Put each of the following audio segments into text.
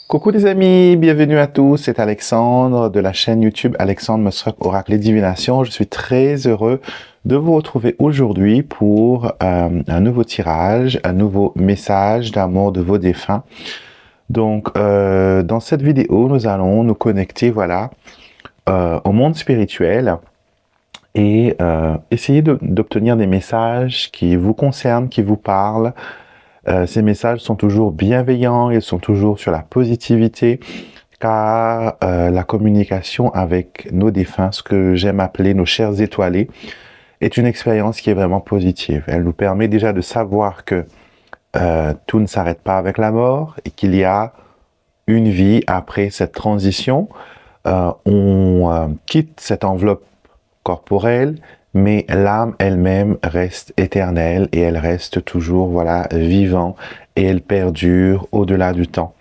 Coucou les amis, bienvenue à tous, c'est Alexandre de la chaîne YouTube Alexandre Mosrup Oracle et Divination. Je suis très heureux de vous retrouver aujourd'hui pour un nouveau tirage, un nouveau message d'amour de vos défunts. Donc dans cette vidéo, nous allons nous connecter au monde spirituel et essayer d'obtenir des messages qui vous concernent, qui vous parlent. Ces messages sont toujours bienveillants, ils sont toujours sur la positivité, car la communication avec nos défunts, ce que j'aime appeler nos chers étoilés, est une expérience qui est vraiment positive. Elle nous permet déjà de savoir que tout ne s'arrête pas avec la mort et qu'il y a une vie après cette transition. On quitte cette enveloppe corporelle, mais l'âme elle-même reste éternelle et elle reste toujours vivant et elle perdure au-delà du temps.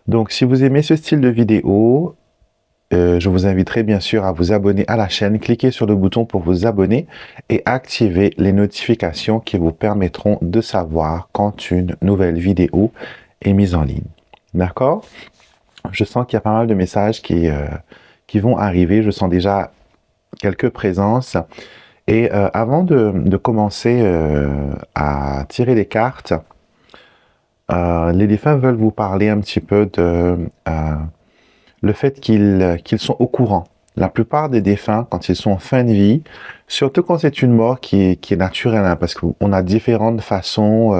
Donc si vous aimez ce style de vidéo, je vous inviterai bien sûr à vous abonner à la chaîne, cliquez sur le bouton pour vous abonner et activer les notifications qui vous permettront de savoir quand une nouvelle vidéo est mise en ligne. D'accord? Je sens qu'il y a pas mal de messages qui vont arriver, je sens déjà quelques présences. Et avant de commencer à tirer les cartes, les défunts veulent vous parler un petit peu de le fait qu'ils sont au courant. La plupart des défunts, quand ils sont en fin de vie, surtout quand c'est une mort qui est naturelle, hein, parce qu'on a différentes façons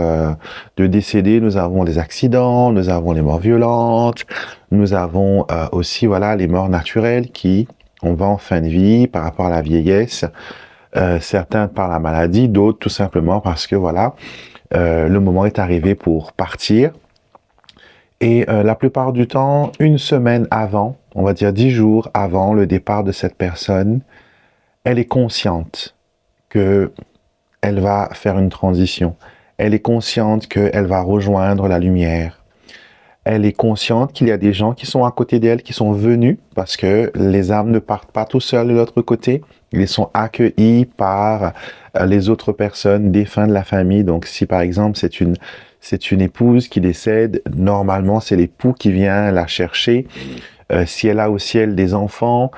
de décéder. Nous avons les accidents, nous avons les morts violentes, nous avons aussi les morts naturelles qui, on va en fin de vie par rapport à la vieillesse. Certains par la maladie, d'autres tout simplement parce que le moment est arrivé pour partir. Et la plupart du temps, une semaine avant, on va dire 10 jours avant le départ de cette personne, elle est consciente qu'elle va faire une transition. Elle est consciente qu'elle va rejoindre la lumière. Elle est consciente qu'il y a des gens qui sont à côté d'elle, qui sont venus, parce que les âmes ne partent pas tout seuls de l'autre côté. Ils sont accueillis par les autres personnes, défunts de la famille. Donc, si par exemple, c'est une épouse qui décède, normalement, c'est l'époux qui vient la chercher. Si elle a au ciel des enfants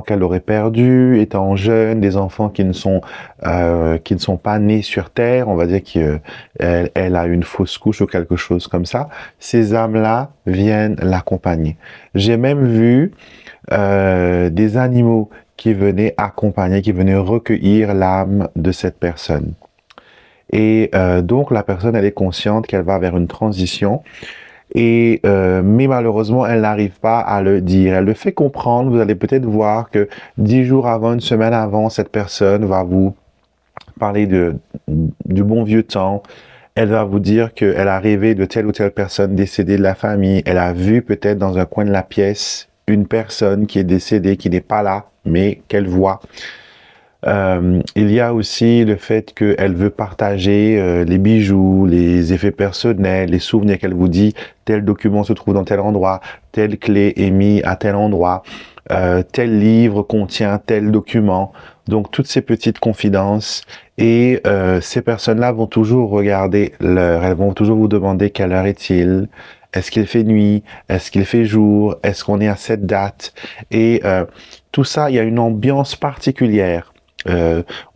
qu'elle aurait perdus étant jeune, des enfants qui ne sont pas nés sur terre, on va dire qu'elle a une fausse couche ou quelque chose comme ça, ces âmes-là viennent l'accompagner. J'ai même vu des animaux qui venaient accompagner, qui venaient recueillir l'âme de cette personne. Et donc la personne, elle est consciente qu'elle va vers une transition. Et mais malheureusement, elle n'arrive pas à le dire. Elle le fait comprendre. Vous allez peut-être voir que 10 jours avant, une semaine avant, cette personne va vous parler du bon vieux temps. Elle va vous dire qu'elle a rêvé de telle ou telle personne décédée de la famille. Elle a vu peut-être dans un coin de la pièce une personne qui est décédée, qui n'est pas là, mais qu'elle voit. Il y a aussi le fait qu'elle veut partager les bijoux, les effets personnels, les souvenirs qu'elle vous dit, tel document se trouve dans tel endroit, telle clé est mise à tel endroit, tel livre contient tel document. Donc toutes ces petites confidences et ces personnes-là vont toujours regarder l'heure, elles vont toujours vous demander quelle heure est-il, est-ce qu'il fait nuit, est-ce qu'il fait jour, est-ce qu'on est à cette date et tout ça, il y a une ambiance particulière.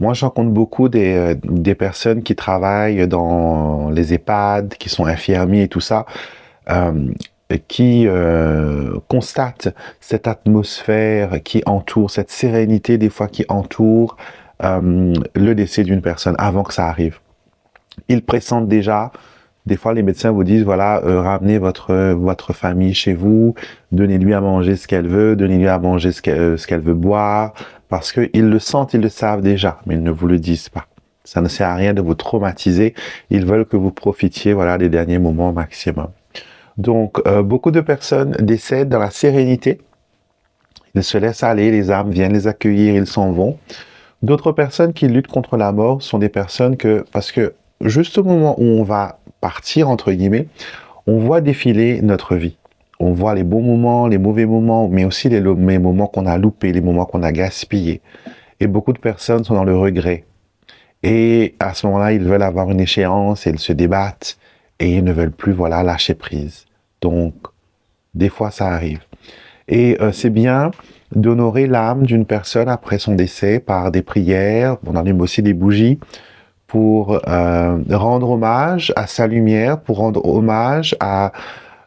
Moi, je rencontre beaucoup des personnes qui travaillent dans les EHPAD, qui sont infirmiers et tout ça, euh, qui constatent cette atmosphère qui entoure, cette sérénité des fois qui entoure le décès d'une personne avant que ça arrive. Ils pressentent déjà. Des fois, les médecins vous disent, ramenez votre famille chez vous, donnez-lui à manger ce qu'elle veut, donnez-lui à manger ce qu'elle veut boire, parce qu'ils le sentent, ils le savent déjà, mais ils ne vous le disent pas. Ça ne sert à rien de vous traumatiser. Ils veulent que vous profitiez, des derniers moments au maximum. Donc, beaucoup de personnes décèdent dans la sérénité. Ils se laissent aller, les âmes viennent les accueillir, ils s'en vont. D'autres personnes qui luttent contre la mort sont des personnes parce que juste au moment où on va partir, entre guillemets, on voit défiler notre vie. On voit les bons moments, les mauvais moments, mais aussi les moments qu'on a loupés, les moments qu'on a gaspillés. Et beaucoup de personnes sont dans le regret. Et à ce moment-là, ils veulent avoir une échéance et ils se débattent et ils ne veulent plus, lâcher prise. Donc, Des fois, ça arrive. Et c'est bien d'honorer l'âme d'une personne après son décès par des prières. On allume aussi des bougies pour rendre hommage à sa lumière, pour rendre hommage à,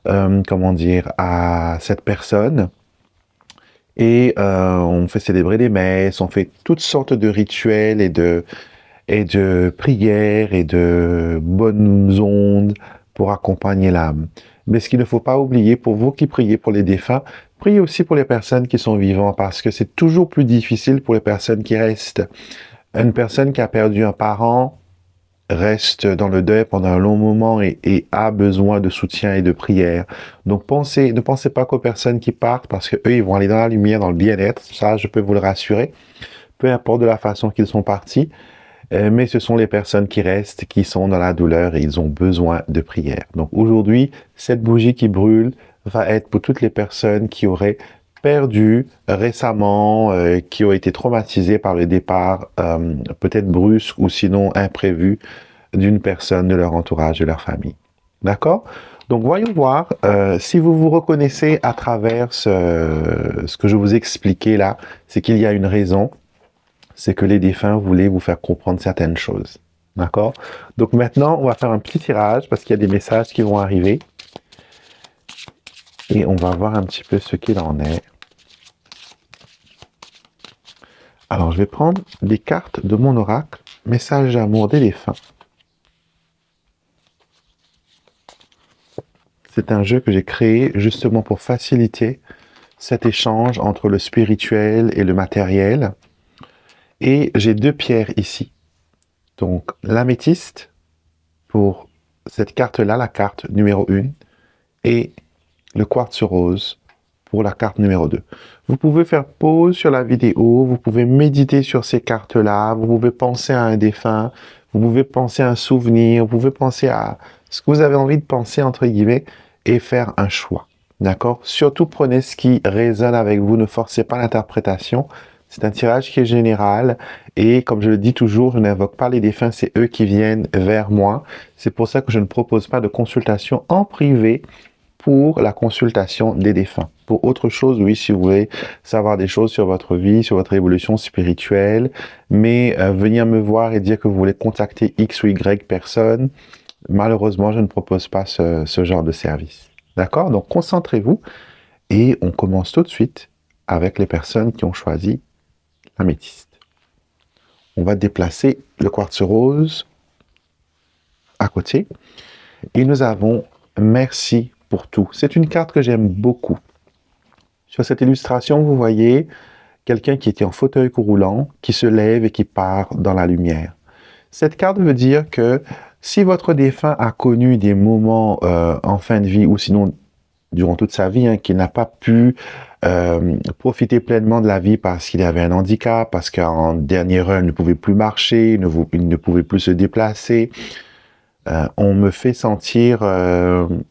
comment dire, à cette personne. Et on fait célébrer des messes, on fait toutes sortes de rituels et de prières et de bonnes ondes pour accompagner l'âme. Mais ce qu'il ne faut pas oublier, pour vous qui priez pour les défunts, priez aussi pour les personnes qui sont vivantes, parce que c'est toujours plus difficile pour les personnes qui restent. Une personne qui a perdu un parent reste dans le deuil pendant un long moment et a besoin de soutien et de prière. Donc ne pensez pas qu'aux personnes qui partent, parce que eux, ils vont aller dans la lumière, dans le bien-être. Ça, je peux vous le rassurer. Peu importe de la façon qu'ils sont partis, mais ce sont les personnes qui restent, qui sont dans la douleur et ils ont besoin de prière. Donc aujourd'hui, cette bougie qui brûle va être pour toutes les personnes qui auraient perdu récemment, qui ont été traumatisées par le départ peut-être brusque ou sinon imprévu d'une personne de leur entourage, de leur famille. D'accord? Donc voyons voir si vous vous reconnaissez à travers ce que je vous expliquais là, c'est qu'il y a une raison. C'est que les défunts voulaient vous faire comprendre certaines choses. D'accord? Donc maintenant, on va faire un petit tirage parce qu'il y a des messages qui vont arriver. Et on va voir un petit peu ce qu'il en est. Alors, je vais prendre des cartes de mon oracle. Message d'amour des défunts. C'est un jeu que j'ai créé justement pour faciliter cet échange entre le spirituel et le matériel. Et j'ai deux pierres ici. Donc, l'améthyste pour cette carte-là, la carte numéro 1, et le quartz rose pour la carte numéro 2. Vous pouvez faire pause sur la vidéo, vous pouvez méditer sur ces cartes-là, vous pouvez penser à un défunt, vous pouvez penser à un souvenir, vous pouvez penser à ce que vous avez envie de penser, entre guillemets, et faire un choix. D'accord? Surtout prenez ce qui résonne avec vous, ne forcez pas l'interprétation. C'est un tirage qui est général et comme je le dis toujours, je n'invoque pas les défunts, c'est eux qui viennent vers moi. C'est pour ça que je ne propose pas de consultation en privé pour la consultation des défunts. Pour autre chose, oui, si vous voulez savoir des choses sur votre vie, sur votre évolution spirituelle, mais venir me voir et dire que vous voulez contacter X ou Y personne, malheureusement, je ne propose pas ce genre de service. D'accord? Donc, concentrez-vous et on commence tout de suite avec les personnes qui ont choisi l'améthyste. On va déplacer le quartz rose à côté et nous avons merci pour tout. C'est une carte que j'aime beaucoup. Sur cette illustration, vous voyez quelqu'un qui était en fauteuil roulant, qui se lève et qui part dans la lumière. Cette carte veut dire que si votre défunt a connu des moments en fin de vie ou sinon durant toute sa vie, qu'il n'a pas pu profiter pleinement de la vie parce qu'il avait un handicap, parce qu'en dernière heure, il ne pouvait plus marcher, il ne pouvait plus se déplacer, on me fait sentir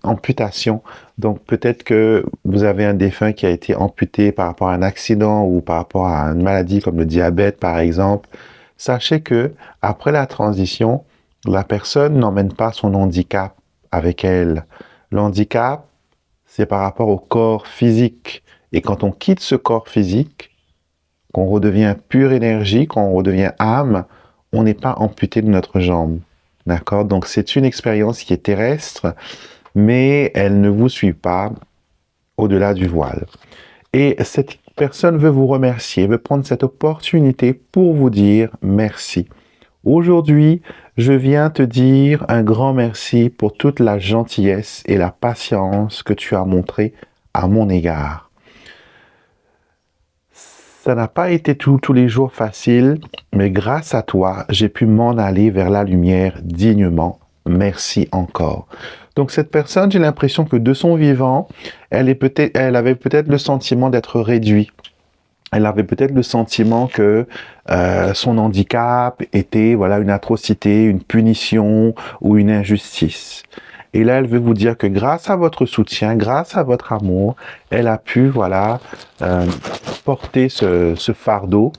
amputation. Donc peut-être que vous avez un défunt qui a été amputé par rapport à un accident ou par rapport à une maladie comme le diabète par exemple. Sachez que après la transition, la personne n'emmène pas son handicap avec elle. L'handicap, c'est par rapport au corps physique. Et quand on quitte ce corps physique, qu'on redevient pure énergie, qu'on redevient âme, on n'est pas amputé de notre jambe. D'accord? Donc c'est une expérience qui est terrestre, mais elle ne vous suit pas au-delà du voile. Et cette personne veut vous remercier, veut prendre cette opportunité pour vous dire merci. Aujourd'hui, je viens te dire un grand merci pour toute la gentillesse et la patience que tu as montrée à mon égard. Ça n'a pas été tous les jours facile, mais grâce à toi, j'ai pu m'en aller vers la lumière dignement. Merci encore. Donc cette personne, j'ai l'impression que de son vivant, elle avait peut-être le sentiment d'être réduite. Elle avait peut-être le sentiment que son handicap était voilà, une atrocité, une punition ou une injustice. Et là, elle veut vous dire que grâce à votre soutien, grâce à votre amour, elle a pu voilà, porter ce fardeau,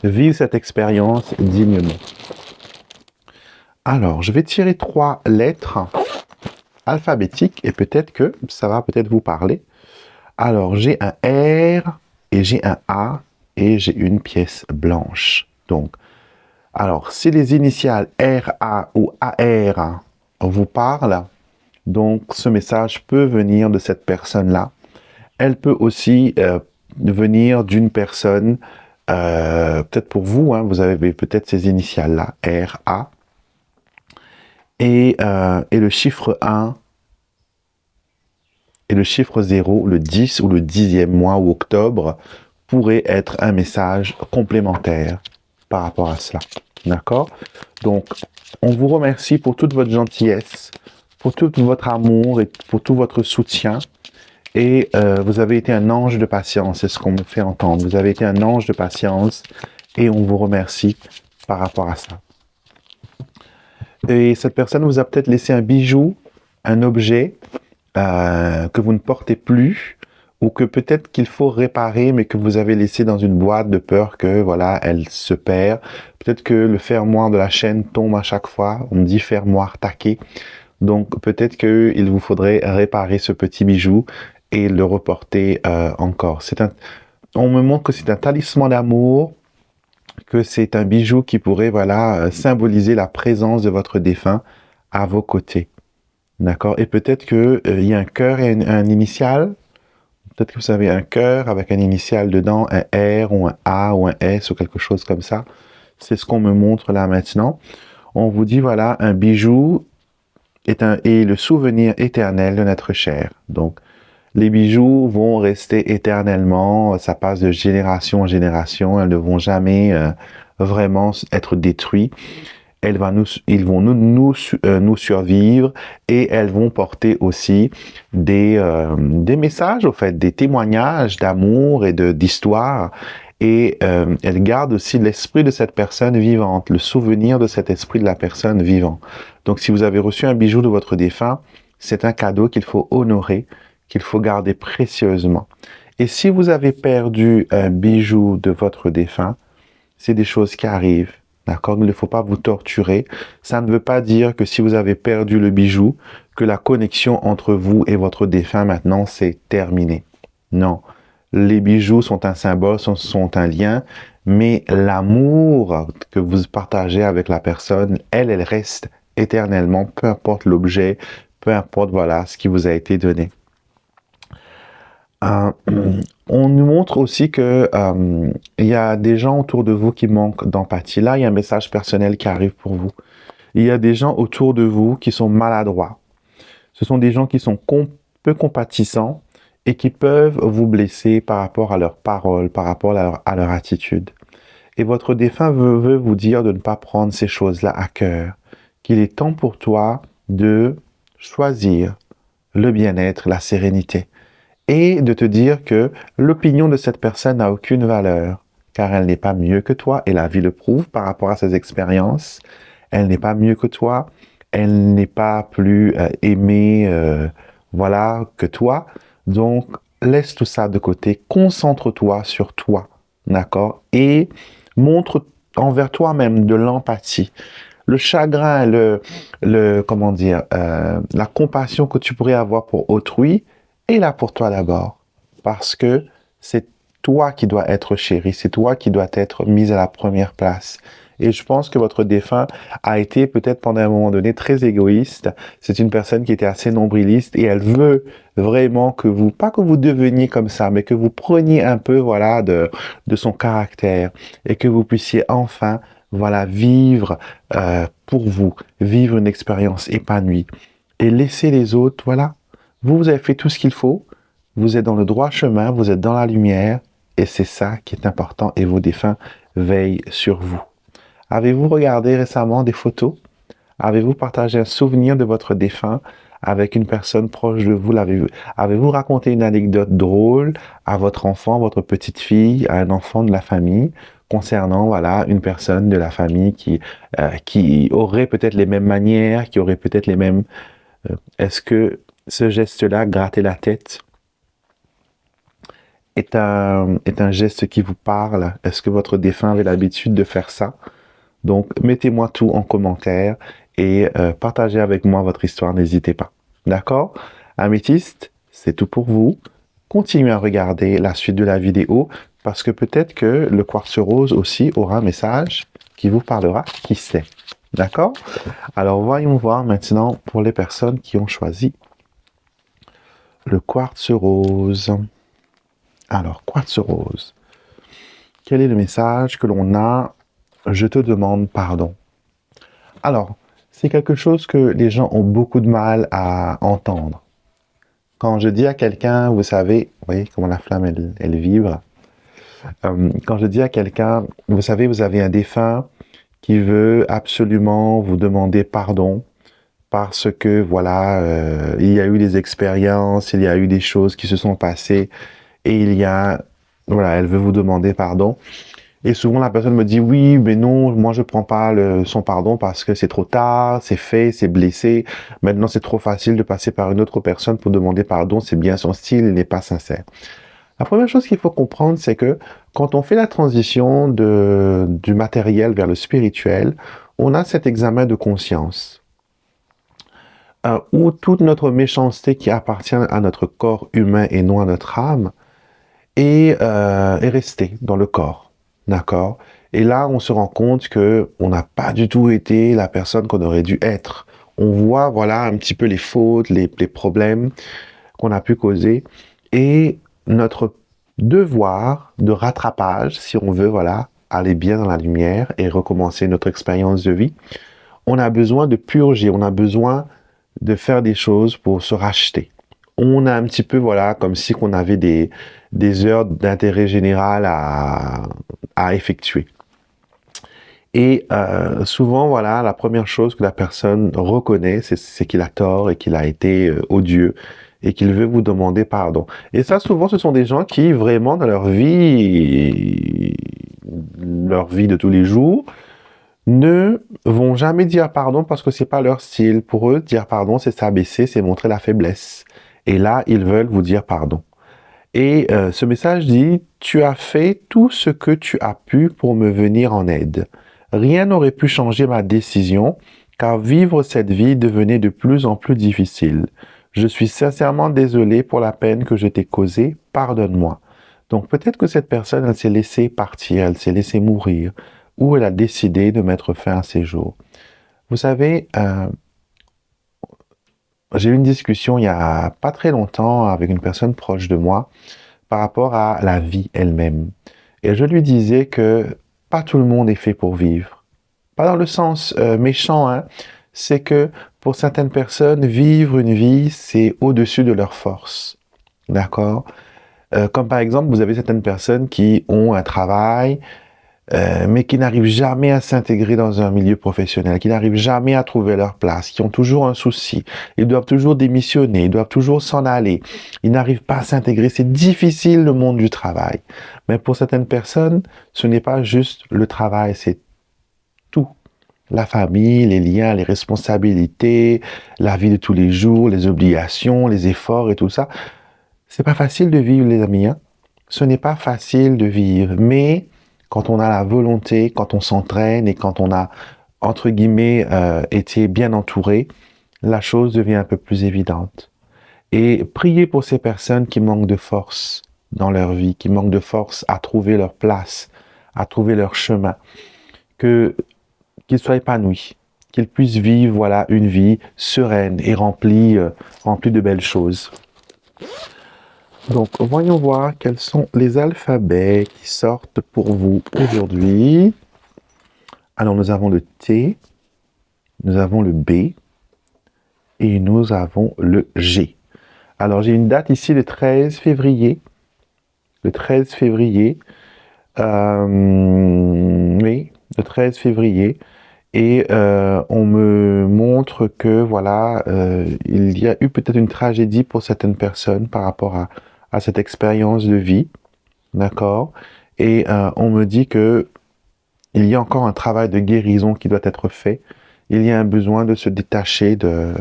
vivre cette expérience dignement. Alors, je vais tirer 3 lettres alphabétiques et peut-être que ça va peut-être vous parler. Alors, j'ai un R et j'ai un A et j'ai une pièce blanche. Donc, alors, si les initiales RA ou AR vous parlent, donc ce message peut venir de cette personne-là. Elle peut aussi venir d'une personne, peut-être pour vous, hein, vous avez peut-être ces initiales-là, RA, et le chiffre 1 et le chiffre 0, le 10 ou le 10e mois ou octobre, pourrait être un message complémentaire par rapport à cela. D'accord? Donc, on vous remercie pour toute votre gentillesse, pour tout votre amour et pour tout votre soutien. Et vous avez été un ange de patience, c'est ce qu'on me fait entendre. Vous avez été un ange de patience et on vous remercie par rapport à ça. Et cette personne vous a peut-être laissé un bijou, un objet que vous ne portez plus ou que peut-être qu'il faut réparer mais que vous avez laissé dans une boîte de peur que voilà, elle se perd. Peut-être que le fermoir de la chaîne tombe à chaque fois. On me dit fermoir taqué. Donc peut-être qu'il vous faudrait réparer ce petit bijou et le reporter encore. On me montre que c'est un talisman d'amour, que c'est un bijou qui pourrait voilà, symboliser la présence de votre défunt à vos côtés. D'accord? Et peut-être qu'il y a un cœur et un initial. Peut-être que vous avez un cœur avec un initial dedans, un R ou un A ou un S ou quelque chose comme ça. C'est ce qu'on me montre là maintenant. On vous dit, voilà, un bijou est le souvenir éternel de notre chair. Donc, les bijoux vont rester éternellement, ça passe de génération en génération, elles ne vont jamais vraiment être détruits. Ils vont nous survivre et elles vont porter aussi des messages, au fait, des témoignages d'amour et d'histoire. Et elles gardent aussi l'esprit de cette personne vivante, le souvenir de cet esprit de la personne vivante. Donc, si vous avez reçu un bijou de votre défunt, c'est un cadeau qu'il faut honorer, qu'il faut garder précieusement. Et si vous avez perdu un bijou de votre défunt, c'est des choses qui arrivent. D'accord? Il ne faut pas vous torturer. Ça ne veut pas dire que si vous avez perdu le bijou, que la connexion entre vous et votre défunt maintenant, c'est terminé. Non. Les bijoux sont un symbole, sont un lien, mais l'amour que vous partagez avec la personne, elle reste éternellement, peu importe l'objet, peu importe voilà ce qui vous a été donné. On nous montre aussi que il y a des gens autour de vous qui manquent d'empathie. Là, il y a un message personnel qui arrive pour vous. Il y a des gens autour de vous qui sont maladroits. Ce sont des gens qui sont peu compatissants et qui peuvent vous blesser par rapport à leurs paroles, par rapport à leur attitude. Et votre défunt veut vous dire de ne pas prendre ces choses-là à cœur, qu'il est temps pour toi de choisir le bien-être, la sérénité, et de te dire que l'opinion de cette personne n'a aucune valeur, car elle n'est pas mieux que toi, et la vie le prouve par rapport à ses expériences. Elle n'est pas mieux que toi, elle n'est pas plus aimée voilà, que toi. Donc, laisse tout ça de côté, concentre-toi sur toi, d'accord? Et montre envers toi-même de l'empathie. Le chagrin, comment dire, la compassion que tu pourrais avoir pour autrui est là pour toi d'abord. Parce que c'est toi qui dois être chéri, c'est toi qui dois être mis à la première place. Et je pense que votre défunt a été peut-être pendant un moment donné très égoïste. C'est une personne qui était assez nombriliste et elle veut vraiment que vous, pas que vous deveniez comme ça, mais que vous preniez un peu, voilà, de son caractère et que vous puissiez enfin, voilà, vivre pour vous, vivre une expérience épanouie et laisser les autres, voilà. Vous avez fait tout ce qu'il faut, vous êtes dans le droit chemin, vous êtes dans la lumière et c'est ça qui est important et vos défunts veillent sur vous. Avez-vous regardé récemment des photos? Avez-vous partagé un souvenir de votre défunt avec une personne proche de vous? Avez-vous raconté une anecdote drôle à votre enfant, votre petite fille, à un enfant de la famille concernant voilà une personne de la famille qui aurait peut-être les mêmes manières, qui aurait peut-être les mêmes... Est-ce que ce geste-là, gratter la tête, est un geste qui vous parle? Est-ce que votre défunt avait l'habitude de faire ça? Donc, mettez-moi tout en commentaire et partagez avec moi votre histoire, n'hésitez pas. D'accord? Améthyste, c'est tout pour vous. continuez à regarder la suite de la vidéo parce que peut-être que le quartz rose aussi aura un message qui vous parlera, qui sait. D'accord? Alors, voyons voir maintenant pour les personnes qui ont choisi le quartz rose. Alors, quartz rose. Quel est le message que l'on a? Je te demande pardon. Alors, c'est quelque chose que les gens ont beaucoup de mal à entendre. Quand je dis à quelqu'un, vous savez, vous voyez comment la flamme, elle vibre. Quand je dis à quelqu'un, vous savez, vous avez un défunt qui veut absolument vous demander pardon parce que, voilà, il y a eu des expériences, il y a eu des choses qui se sont passées et voilà, elle veut vous demander pardon. Et souvent, la personne me dit, oui, mais non, moi, je prends pas son pardon parce que c'est trop tard, c'est fait, c'est blessé. Maintenant, c'est trop facile de passer par une autre personne pour demander pardon. C'est bien son style, il n'est pas sincère. La première chose qu'il faut comprendre, c'est que quand on fait la transition du matériel vers le spirituel, on a cet examen de conscience où toute notre méchanceté qui appartient à notre corps humain et non à notre âme est restée dans le corps. D'accord? Et là, on se rend compte que on n'a pas du tout été la personne qu'on aurait dû être. On voit, voilà, un petit peu les fautes, les problèmes qu'on a pu causer. Et notre devoir de rattrapage, si on veut, voilà, aller bien dans la lumière et recommencer notre expérience de vie, on a besoin de purger, on a besoin de faire des choses pour se racheter. On a un petit peu, voilà, comme si on avait des heures d'intérêt général à effectuer. Et souvent, voilà, la première chose que la personne reconnaît, c'est qu'il a tort et qu'il a été odieux et qu'il veut vous demander pardon. Et ça, souvent, ce sont des gens qui, vraiment, dans leur vie de tous les jours, ne vont jamais dire pardon parce que c'est pas leur style. Pour eux, dire pardon, c'est s'abaisser, c'est montrer la faiblesse. Et là, ils veulent vous dire pardon. Et ce message dit, tu as fait tout ce que tu as pu pour me venir en aide. Rien n'aurait pu changer ma décision, car vivre cette vie devenait de plus en plus difficile. Je suis sincèrement désolé pour la peine que je t'ai causée, pardonne-moi. Donc peut-être que cette personne, elle s'est laissée partir, elle s'est laissée mourir, ou elle a décidé de mettre fin à ses jours. Vous savez, j'ai eu une discussion il y a pas très longtemps avec une personne proche de moi par rapport à la vie elle-même. Et je lui disais que pas tout le monde est fait pour vivre. Pas dans le sens méchant, hein. C'est que pour certaines personnes, vivre une vie, c'est au-dessus de leur force. D'accord? Comme par exemple, vous avez certaines personnes qui ont un travail, mais qui n'arrivent jamais à s'intégrer dans un milieu professionnel, qui n'arrivent jamais à trouver leur place, qui ont toujours un souci. Ils doivent toujours démissionner, ils doivent toujours s'en aller. Ils n'arrivent pas à s'intégrer. C'est difficile le monde du travail. Mais pour certaines personnes, ce n'est pas juste le travail, c'est tout. La famille, les liens, les responsabilités, la vie de tous les jours, les obligations, les efforts et tout ça. C'est pas facile de vivre, les amis, hein? Ce n'est pas facile de vivre, mais quand on a la volonté, quand on s'entraîne et quand on a, entre guillemets, été bien entouré, la chose devient un peu plus évidente. Et priez pour ces personnes qui manquent de force dans leur vie, qui manquent de force à trouver leur place, à trouver leur chemin, qu'ils soient épanouis, qu'ils puissent vivre, voilà, une vie sereine et remplie de belles choses. Donc, voyons voir quels sont les alphabets qui sortent pour vous aujourd'hui. Alors, nous avons le T, nous avons le B et nous avons le G. Alors, j'ai une date ici, le 13 février. Le 13 février. Oui, le 13 février. Et on me montre que, voilà, il y a eu peut-être une tragédie pour certaines personnes par rapport à cette expérience de vie. D'accord? Et on me dit que il y a encore un travail de guérison qui doit être fait. Il y a un besoin de se détacher, de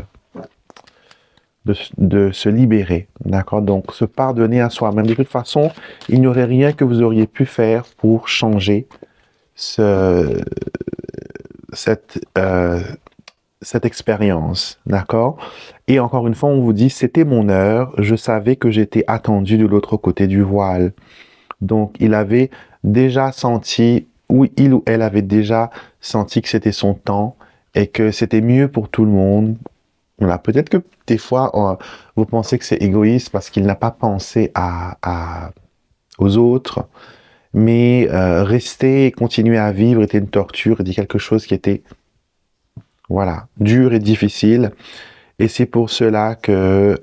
se libérer. D'accord? Donc, se pardonner à soi-même. De toute façon, il n'y aurait rien que vous auriez pu faire pour changer cette cette expérience, d'accord? Et encore une fois, on vous dit, c'était mon heure, je savais que j'étais attendu de l'autre côté du voile. Donc, il avait déjà senti, ou il ou elle avait déjà senti que c'était son temps et que c'était mieux pour tout le monde. Voilà, peut-être que des fois, vous pensez que c'est égoïste parce qu'il n'a pas pensé aux autres, mais rester et continuer à vivre était une torture, était quelque chose qui était, voilà, dur et difficile. Et c'est pour cela que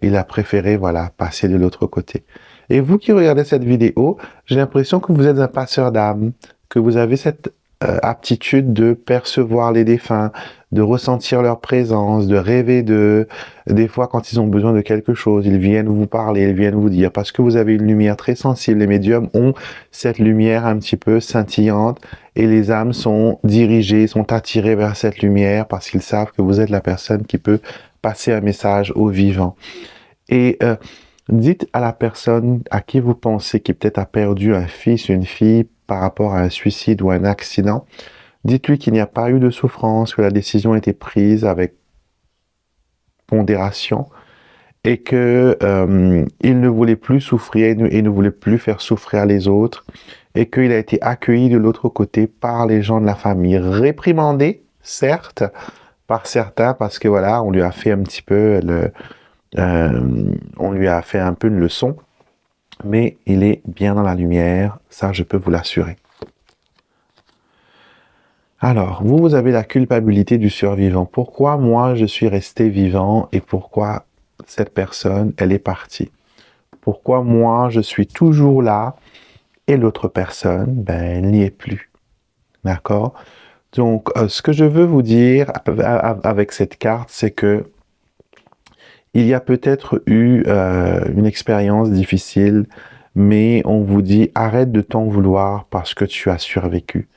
il a préféré, voilà, passer de l'autre côté. Et vous qui regardez cette vidéo, j'ai l'impression que vous êtes un passeur d'âme, que vous avez cette aptitude de percevoir les défunts, de ressentir leur présence, de rêver d'eux. Des fois, quand ils ont besoin de quelque chose, ils viennent vous parler, ils viennent vous dire, parce que vous avez une lumière très sensible. Les médiums ont cette lumière un petit peu scintillante et les âmes sont dirigées, sont attirées vers cette lumière parce qu'ils savent que vous êtes la personne qui peut passer un message aux vivants. Et dites à la personne à qui vous pensez qui peut-être a perdu un fils, une fille par rapport à un suicide ou un accident, dites-lui qu'il n'y a pas eu de souffrance, que la décision a été prise avec pondération et que il ne voulait plus souffrir et ne voulait plus faire souffrir les autres et qu'il a été accueilli de l'autre côté par les gens de la famille, réprimandé, certes, par certains parce que voilà, on lui a fait un petit peu on lui a fait un peu une leçon, mais il est bien dans la lumière, ça je peux vous l'assurer. Alors, vous avez la culpabilité du survivant. Pourquoi moi je suis resté vivant et pourquoi cette personne, elle est partie? Pourquoi moi je suis toujours là et l'autre personne, ben, elle n'y est plus. D'accord? Donc, ce que je veux vous dire avec cette carte, c'est que il y a peut-être eu une expérience difficile, mais on vous dit arrête de t'en vouloir parce que tu as survécu.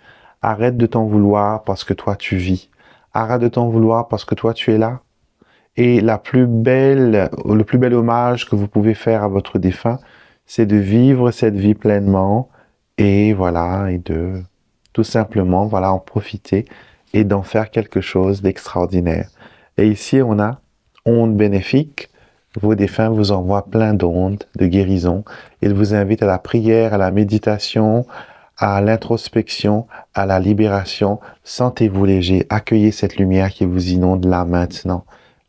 Arrête de t'en vouloir parce que toi tu vis. Arrête de t'en vouloir parce que toi tu es là. Et le plus bel hommage que vous pouvez faire à votre défunt, c'est de vivre cette vie pleinement et voilà, et de tout simplement, voilà, en profiter et d'en faire quelque chose d'extraordinaire. Et ici, on a ondes bénéfiques. Vos défunts vous envoient plein d'ondes de guérison. Ils vous invitent à la prière, à la méditation, à l'introspection, à la libération. Sentez-vous léger, accueillez cette lumière qui vous inonde là maintenant.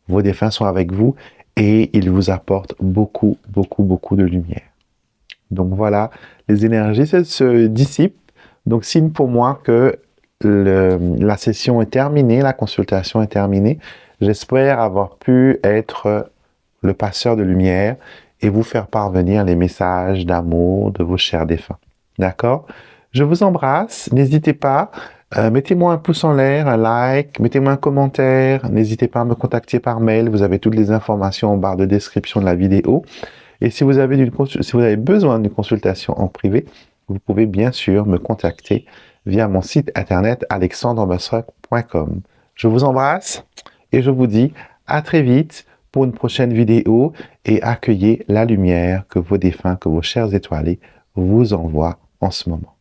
Vos défunts sont avec vous et ils vous apportent beaucoup, beaucoup, beaucoup de lumière. Donc voilà, les énergies se dissipent. Donc signe pour moi que la session est terminée, la consultation est terminée. J'espère avoir pu être le passeur de lumière et vous faire parvenir les messages d'amour de vos chers défunts. D'accord? Je vous embrasse. N'hésitez pas. Mettez-moi un pouce en l'air, un like, mettez-moi un commentaire. N'hésitez pas à me contacter par mail. Vous avez toutes les informations en barre de description de la vidéo. Et si vous avez besoin d'une consultation en privé, vous pouvez bien sûr me contacter via mon site internet alexandremusruck.com. Je vous embrasse et je vous dis à très vite pour une prochaine vidéo et accueillez la lumière que vos défunts, que vos chers étoilés vous envoient en ce moment.